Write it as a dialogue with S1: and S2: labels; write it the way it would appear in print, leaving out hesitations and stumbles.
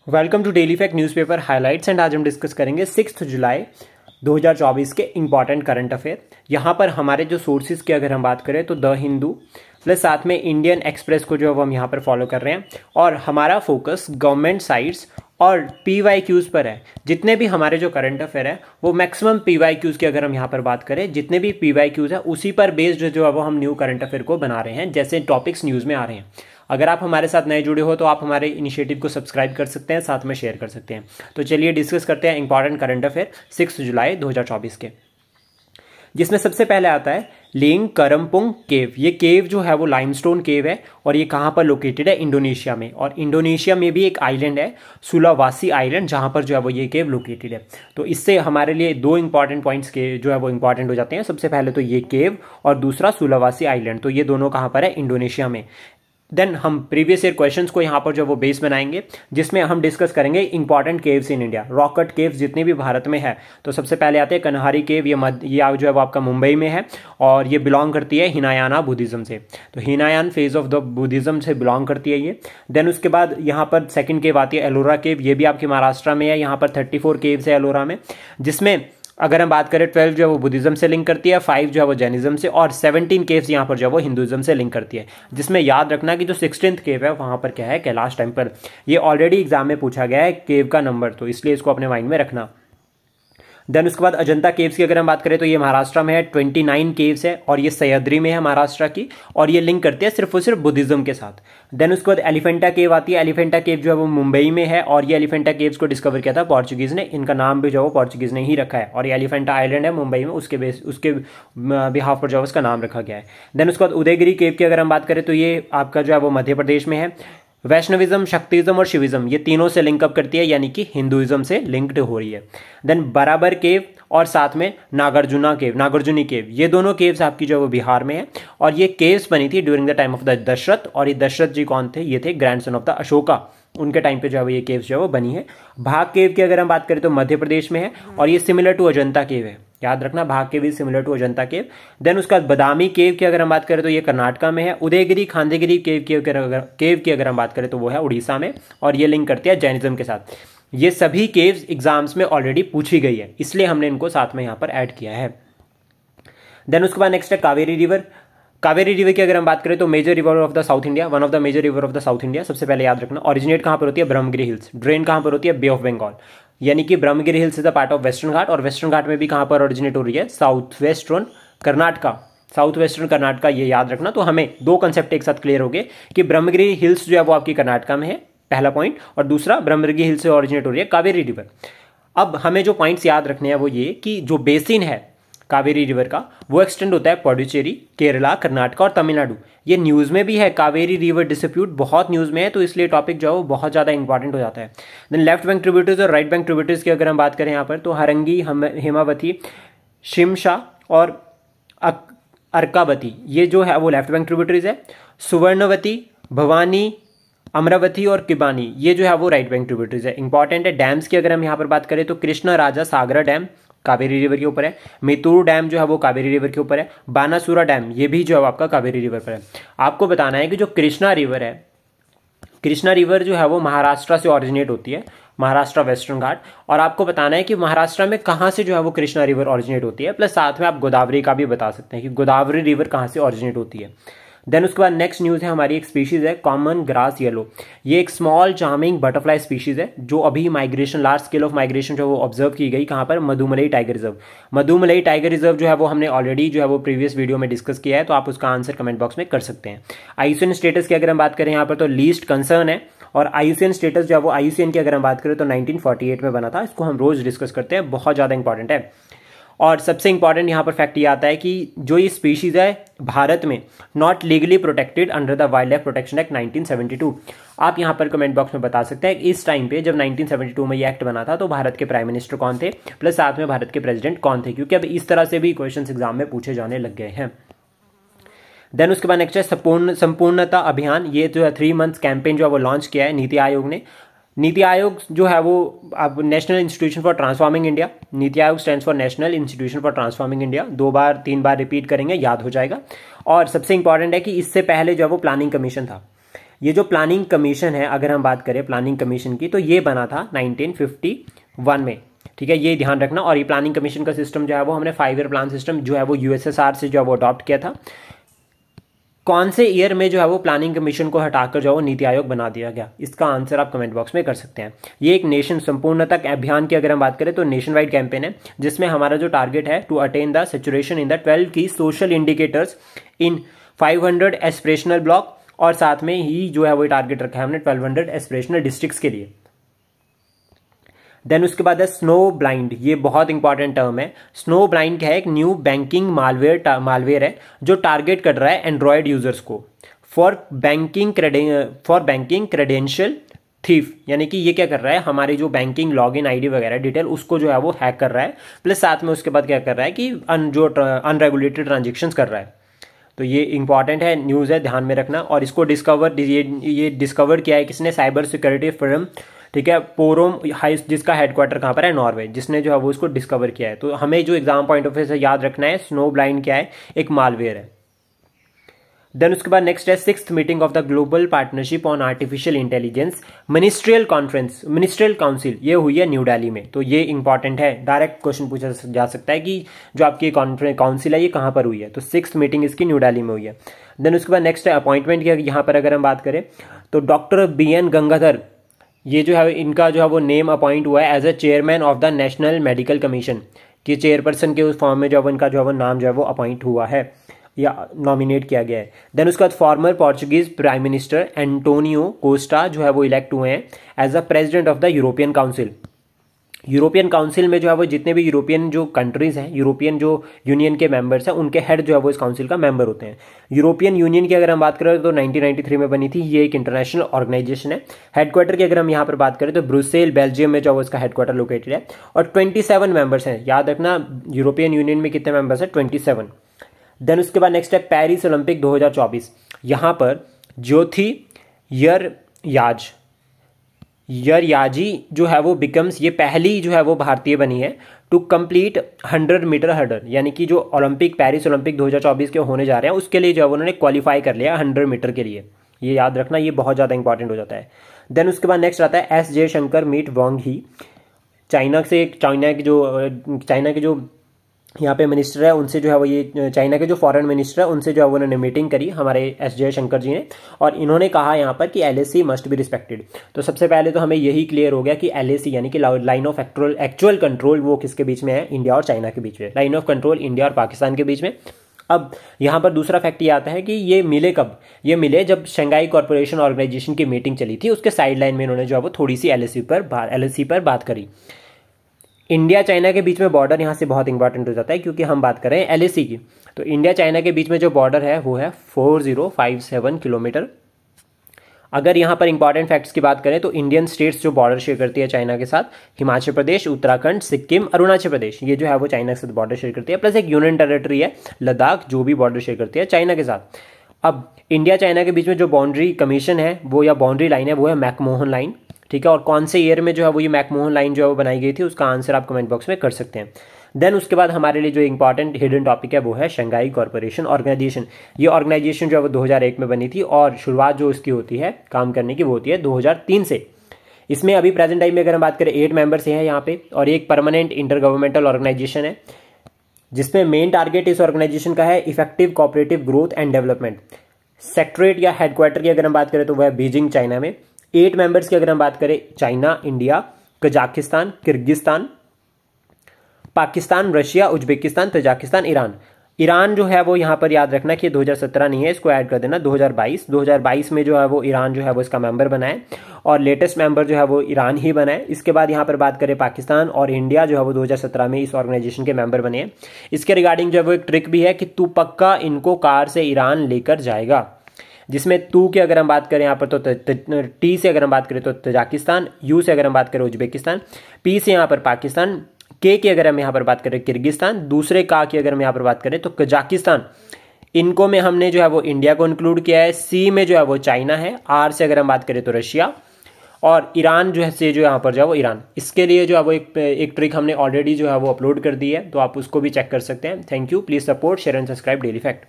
S1: Welcome to daily fact newspaper highlights and आज हम discuss करेंगे 6 जुलाई 2024 के इंपॉर्टेंट करंट अफेयर। यहाँ पर हमारे जो सोर्सेज की अगर हम बात करें तो द हिंदू प्लस साथ में इंडियन एक्सप्रेस को जो हम यहाँ पर फॉलो कर रहे हैं और हमारा फोकस गवर्नमेंट साइट्स और PYQs पर है। जितने भी हमारे जो करंट अफेयर है वो मैक्सिमम PYQs की अगर हम यहाँ पर बात करें, जितने भी PYQs है उसी पर बेस्ड जो है वो हम न्यू करंट अफेयर को बना रहे हैं, जैसे टॉपिक्स न्यूज़ में आ रहे हैं। अगर आप हमारे साथ नए जुड़े हो तो आप हमारे इनिशिएटिव को सब्सक्राइब कर सकते हैं, साथ में शेयर कर सकते हैं। तो चलिए डिस्कस करते हैं इंपॉर्टेंट करंट अफेयर 6 जुलाई 2024 के, जिसमें सबसे पहले आता है लिंग करमपुंग केव। ये केव जो है वो लाइमस्टोन केव है और ये कहाँ पर लोकेटेड है? इंडोनेशिया में। और इंडोनेशिया में भी एक आइलैंड है सुलावासी आइलैंड, जहाँ पर जो है वो ये केव लोकेटेड है। तो इससे हमारे लिए दो इंपॉर्टेंट पॉइंट्स के जो है वो इंपॉर्टेंट हो जाते हैं। सबसे पहले तो ये केव और दूसरा सुलावासी आइलैंड, तो ये दोनों कहाँ पर है? इंडोनेशिया में। देन हम प्रीवियस ईयर क्वेश्चंस को यहाँ पर जो वो बेस बनाएंगे, जिसमें हम डिस्कस करेंगे important caves in India, rocket caves जितने भी भारत में है। तो सबसे पहले आते हैं कन्हारी केव। ये जो है वो आपका मुंबई में है और ये बिलोंग करती है हिनायाना बुद्धिज्म से। तो Hinayana phase of the Buddhism से बिलोंग करती है ये। देन उसके बाद यहाँ पर सेकेंड केव आती है एलोरा केव। ये भी आपके महाराष्ट्र में है। यहाँ पर 34 केव्स है एलोरा में, जिसमें अगर हम बात करें 12 जो है वो बुद्धिज्म से लिंक करती है, 5 जो है वो जैनिज्म से और 17 केव्स यहाँ पर जो है वो हिंदुइज्म से लिंक करती है। जिसमें याद रखना कि जो 16th केव है वहाँ पर क्या है? कैलाश टेम्पल। ये ऑलरेडी एग्जाम में पूछा गया है केव का नंबर, तो इसलिए इसको अपने माइंड में रखना। देन उसके बाद अजंता केव्स की अगर हम बात करें तो ये महाराष्ट्र में है, 29 केव्स है और ये सह्याद्री में है महाराष्ट्र की, और ये लिंक करती है सिर्फ और सिर्फ बुद्धिज्म के साथ। देन उसके बाद एलिफेंटा केव आती है। एलिफेंटा केव जो है वो मुंबई में है और ये एलिफेंटा केव्स को डिस्कवर किया था पोर्चुगीज ने। इनका नाम भी जो है वो पोर्चुगीज ने ही रखा है और ये एलिफेंटा आइलैंड है मुंबई में, उसके बिहाफ पर जो है उसका नाम रखा गया है। देन उसके बाद उदयगिरी केव की अगर हम बात करें तो ये आपका जो है वो मध्य प्रदेश में है। वैष्णविज्म, शक्तिज्म और शिविज्म ये तीनों से लिंकअप करती है, यानी कि हिंदुइज्म से लिंक्ड हो रही है। देन बराबर केव और साथ में नागार्जुनी केव, ये दोनों केव्स आपकी जो है वो बिहार में है और ये केव्स बनी थी during the time of the Dasharatha. और ये दशरथ जी कौन थे? ये थे ग्रैंडसन ऑफ द अशोका। उनके टाइम पे जो है वो ये केव्स जो है वो बनी है। भाग केव की अगर हम बात करें तो मध्य प्रदेश में है और ये सिमिलर टू अजंता केव है। याद रखना, Bagh cave is similar to Ajanta cave. Then उसका बदामी केव की अगर हम बात करें तो ये कर्नाटका में है। उदयगिरी खांदेगिरी केव की अगर हम बात करें तो वो है उड़ीसा में और ये लिंक करती है जैनिज्म के साथ। ये सभी केव्स एग्जाम्स में ऑलरेडी पूछी गई है, इसलिए हमने इनको साथ में यहाँ पर ऐड किया है। देन उसके बाद नेक्स्ट है कावेरी रिवर। कावेरी रिवर की अगर हम बात करें तो major river of the south India, one of the major river of the south India. सबसे पहले याद रखना, ओरिजिनेट कहाँ पर होती है? ब्रह्मगिरी हिल्स। ड्रेन कहाँ पर होती है? Bay of Bengal. यानी कि Brahmagiri hills is a part of western Ghat और वेस्टर्न घाट में भी कहाँ पर ओरिजिनेट हो रही है? South western Karnataka. ये याद रखना। तो हमें दो कंसेप्ट एक साथ क्लियर हो गए कि ब्रह्मगिरी हिल्स जो है वो आपकी कर्नाटका में है, पहला पॉइंट, और दूसरा ब्रह्मगिरी हिल्स से ओरिजिनेट हो रही है कावेरी रिवर। अब हमें जो पॉइंट्स याद रखने हैं वो ये कि जो बेसिन है कावेरी रिवर का वो एक्सटेंड होता है पौडुचेरी, केरला, कर्नाटका और तमिलनाडु। ये न्यूज़ में भी है, कावेरी रिवर डिस्प्यूट बहुत न्यूज़ में है, तो इसलिए टॉपिक जो है वो बहुत ज़्यादा इंपॉर्टेंट हो जाता है। देन लेफ्ट बैंक ट्रिब्यूटरीज और राइट बैंक ट्रिब्यूटरीज की अगर हम बात करें यहाँ पर तो हरंगी, हेमावती, शिमशा और अर्कावती, ये जो है वो लेफ्ट बैंक ट्रिब्यूटरीज है। सुवर्णवती, भवानी, अमरावती और किबानी, ये जो है वो राइट बैंक ट्रिब्यूटरीज है। इंपॉर्टेंट है। डैम्स की अगर हम यहाँ पर बात करें तो कृष्ण राजा सागरा डैम कावेरी रिवर के ऊपर है। मितूर डैम जो है वो कावेरी रिवर के ऊपर है। बानासुरा डैम ये भी जो है आपका कावेरी रिवर पर है। आपको बताना है कि जो कृष्णा रिवर है, कृष्णा रिवर जो है वो महाराष्ट्र से ओरिजिनेट होती है, महाराष्ट्र वेस्टर्न घाट। और आपको बताना है कि महाराष्ट्र में कहाँ से जो है वो कृष्णा रिवर ओरिजिनेट होती है, प्लस साथ में आप गोदावरी का भी बता सकते हैं कि गोदावरी रिवर कहाँ से ओरिजिनेट होती है। देन उसके बाद नेक्स्ट न्यूज़ है हमारी, एक स्पीशीज़ है कॉमन ग्रास येलो। ये एक स्मॉल चार्मिंग बटरफ्लाई स्पीशीज़ है जो अभी migration, large scale of migration जो है वो ऑब्जर्व की गई। कहाँ पर? मधुमलई टाइगर रिजर्व। मधुमलई टाइगर रिजर्व जो है वो हमने ऑलरेडी जो है वो प्रीवियस वीडियो में डिस्कस किया है, तो आप उसका आंसर कमेंट बॉक्स में कर सकते हैं। IUCN स्टेटस की अगर हम बात करें यहाँ पर तो लीस्ट कंसर्न है और IUCN स्टेटस जो है वो IUCN की अगर हम बात करें तो 1948 में बना था। इसको हम रोज़ डिस्कस करते हैं, बहुत ज़्यादा इंपॉर्टेंट है। और सबसे इंपॉर्टेंट यहाँ पर फैक्ट ये आता है कि जो ये स्पीशीज़ है भारत में not legally protected under the wild life protection act 1972। आप यहाँ पर कमेंट बॉक्स में बता सकते हैं इस टाइम पे जब 1972 में ये एक्ट बना था तो भारत के प्राइम मिनिस्टर कौन थे, प्लस साथ में भारत के प्रेसिडेंट कौन थे, क्योंकि अब इस तरह से भी क्वेश्चन एग्जाम में पूछे जाने लग गए हैं। देन उसके बाद नेक्स्ट है संपूर्णता अभियान। ये जो है 3 मंथ्स कैंपेन जो है वो लॉन्च किया है नीति आयोग ने। नीति आयोग जो है वो अब national institution for transforming India, NITI Aayog stands for national institution for transforming India. 2-3 bar repeat करेंगे, याद हो जाएगा। और सबसे इंपॉर्टेंट है कि इससे पहले जो है वो प्लानिंग कमीशन था। ये जो प्लानिंग कमीशन है, अगर हम बात करें प्लानिंग कमीशन की, तो ये बना था 1951 में, ठीक है, ये ध्यान रखना। और ये प्लानिंग कमीशन का सिस्टम जो है वो हमने 5 ईयर प्लान सिस्टम जो है वो यूएसएसआर से जो है वो अडॉप्ट किया था। कौन से ईयर में जो है वो प्लानिंग कमीशन को हटाकर जो है वो नीति आयोग बना दिया गया, इसका आंसर आप कमेंट बॉक्स में कर सकते हैं। ये एक नेशन संपूर्णता अभियान की अगर हम बात करें तो नेशन वाइड कैंपेन है, जिसमें हमारा जो टारगेट है to attain the saturation in the 12 की social indicators in 500 aspirational block, और साथ में ही जो है वो टारगेट रखा है हमने 1200 एस्पिरेशनल डिस्ट्रिक्ट्स के लिए। देन उसके बाद है स्नो ब्लाइंड, ये बहुत इंपॉर्टेंट टर्म है। स्नो ब्लाइंड क्या है, एक न्यू बैंकिंग मालवेयर है जो टारगेट कर रहा है एंड्रॉयड यूजर्स को फॉर बैंकिंग क्रेडेंशियल थीफ, यानी कि ये क्या कर रहा है, हमारी जो बैंकिंग लॉगिन आईडी वगैरह डिटेल उसको जो है वो हैक कर रहा है, प्लस साथ में उसके बाद क्या कर रहा है कि जो अनरेगुलेटेड ट्रांजेक्शंस कर रहा है। तो ये इंपॉर्टेंट है, न्यूज़ है, ध्यान में रखना। और इसको ये डिस्कवर किया है किसने, साइबर सिक्योरिटी फर्म, ठीक है, पोरोम हाई, जिसका हेडक्वार्टर कहाँ पर है, नॉर्वे, जिसने जो है वो इसको डिस्कवर किया है। तो हमें जो एग्जाम पॉइंट ऑफ व्यू से याद रखना है, स्नो ब्लाइंड क्या है, एक मालवेयर है। देन उसके बाद नेक्स्ट है 6th meeting of the global partnership on artificial intelligence ministerial council, ये हुई है न्यू दिल्ली में। तो ये इंपॉर्टेंट है, डायरेक्ट क्वेश्चन पूछा जा सकता है कि जो आपकी काउंसिल है ये कहाँ पर हुई है, तो 6th मीटिंग इसकी न्यू दिल्ली में हुई है। देन उसके बाद नेक्स्ट है अपॉइंटमेंट की, यहाँ पर अगर हम बात करें तो डॉक्टर BN गंगाधर, ये जो है इनका जो है वो नेम अपॉइंट हुआ है as a chairman of the national medical commission, कि चेयरपर्सन के उस फॉर्म में जो है इनका जो है वो नाम जो है वो अपॉइंट हुआ है या नॉमिनेट किया गया है। देन उसके बाद former Portuguese prime minister Antonio Costa जो है वो इलेक्ट हुए हैं as a president of the European council. European council में जो है वो जितने भी यूरोपियन जो कंट्रीज हैं, यूरोपियन जो यूनियन के मेंबर्स हैं, उनके हेड जो है वो इस काउंसिल का मेंबर होते हैं। यूरोपियन यूनियन की अगर हम बात करें तो 1993 में बनी थी, ये एक इंटरनेशनल ऑर्गेनाइजेशन है। हेडक्वार्टर की अगर हम यहाँ पर बात करें तो ब्रुसेल बेल्जियम में जो है इसका हेडक्वार्टर लोकेटेड है, और 27 मेंबर्स हैं। याद रखना यूरोपियन यूनियन में कितने मेंबर्स हैं, 27। देन उसके बाद नेक्स्ट है पेरिस ओलंपिक 2024, यहाँ पर ज्योति यरयाजी जो है वो बिकम्स, ये पहली जो है वो भारतीय बनी है टू कंप्लीट 100 मीटर हर्डल, यानी कि जो पेरिस ओलंपिक 2024 के होने जा रहे हैं उसके लिए जो है उन्होंने क्वालिफाई कर लिया 100 मीटर के लिए। ये याद रखना, ये बहुत ज़्यादा इंपॉर्टेंट हो जाता है। देन उसके बाद नेक्स्ट आता है S जयशंकर मीट वांग ही, चाइना के जो यहाँ पे मिनिस्टर है, उनसे जो है वो ये चाइना के जो फॉरेन मिनिस्टर है उनसे जो है वो उन्होंने मीटिंग करी हमारे S जयशंकर जी ने, और इन्होंने कहा यहाँ पर कि LAC मस्ट बी रिस्पेक्टेड। तो सबसे पहले तो हमें यही क्लियर हो गया कि LAC यानी कि लाइन ऑफ एक्चुअल कंट्रोल वो किसके बीच में है, इंडिया और चाइना के बीच में। लाइन ऑफ कंट्रोल इंडिया और पाकिस्तान के बीच में। अब यहाँ पर दूसरा फैक्ट ये आता है कि ये मिले कब, ये मिले जब शंघाई कॉर्पोरेशन ऑर्गेनाइजेशन की मीटिंग चली थी, उसके साइड लाइन में इन्होंने जो है वो थोड़ी सी LAC पर बात करी। इंडिया चाइना के बीच में बॉर्डर यहाँ से बहुत इंपॉर्टेंट हो जाता है, क्योंकि हम बात कर रहे हैं LAC की। तो इंडिया चाइना के बीच में जो बॉर्डर है वो है 4057 किलोमीटर। अगर यहाँ पर इंपॉर्टेंट फैक्ट्स की बात करें तो इंडियन स्टेट्स जो बॉर्डर शेयर करती है चाइना के साथ, हिमाचल प्रदेश, उत्तराखंड, सिक्किम, अरुणाचल प्रदेश, ये जो है वो चाइना के साथ बॉर्डर शेयर करती है, प्लस एक यूनियन टेरिटरी है लद्दाख जो भी बॉर्डर शेयर करती है चाइना के साथ। अब इंडिया चाइना के बीच में जो बाउंड्री कमीशन है वो या बाउंड्री लाइन है वो है मैकमोहन लाइन, ठीक है। और कौन से ईयर में जो है वो ये मैकमोहन लाइन जो है वो बनाई गई थी, उसका आंसर आप कमेंट बॉक्स में कर सकते हैं। देन उसके बाद हमारे लिए जो इंपॉर्टेंट हिडन टॉपिक है वो है शंघाई कॉर्पोरेशन ऑर्गेनाइजेशन। ये ऑर्गेनाइजेशन जो है वो 2001 में बनी थी, और शुरुआत जो इसकी होती है काम करने की वो होती है 2003 से। इसमें अभी प्रेजेंट टाइम में अगर हम बात करें 8 मेंबर्स हैं यहाँ पे, और एक परमानेंट इंटर गवर्नमेंटल ऑर्गेनाइजेशन है, जिसमें मेन टारगेट इस ऑर्गेनाइजेशन का है effective cooperative growth and development. Secretariat या हेडक्वार्टर की अगर हम बात करें तो वह है बीजिंग चाइना में। 8 मेंबर्स की अगर हम बात करें, China, India, Kazakhstan, Kyrgyzstan, Pakistan, Russia, Uzbekistan, Tajikistan, Iran जो है वो यहाँ पर याद रखना कि 2017 नहीं है, इसको ऐड कर देना 2022 में जो है वो ईरान जो है वो इसका मेंबर बना है, और लेटेस्ट मेंबर जो है वो ईरान ही बना है। इसके बाद यहाँ पर बात करें पाकिस्तान और इंडिया जो है वो 2017 में इस ऑर्गेनाइजेशन के मेंबर बने हैं। इसके रिगार्डिंग जो है वो एक ट्रिक भी है कि तू पक्का इनको कार से ईरान लेकर जाएगा, जिसमें तू की अगर हम बात करें यहाँ पर तो टी से अगर हम बात करें तो तजाकिस्तान, यू से अगर हम बात करें उज्बेकिस्तान, पी से यहाँ पर पाकिस्तान, के की अगर हम यहाँ पर बात करें किर्गिस्तान, दूसरे का की अगर हम यहाँ पर बात करें तो कजाकिस्तान। इनको में हमने जो है वो इंडिया को इंक्लूड किया है। सी में जो है वो चाइना है। आर से अगर हम बात करें तो रशिया, और ईरान जो है से जो यहाँ पर जो है वो ईरान। इसके लिए जो है वो एक ट्रिक हमने ऑलरेडी जो है वो अपलोड कर दी है, तो आप उसको भी चेक कर सकते हैं। Thank you, please support, share and subscribe daily fact.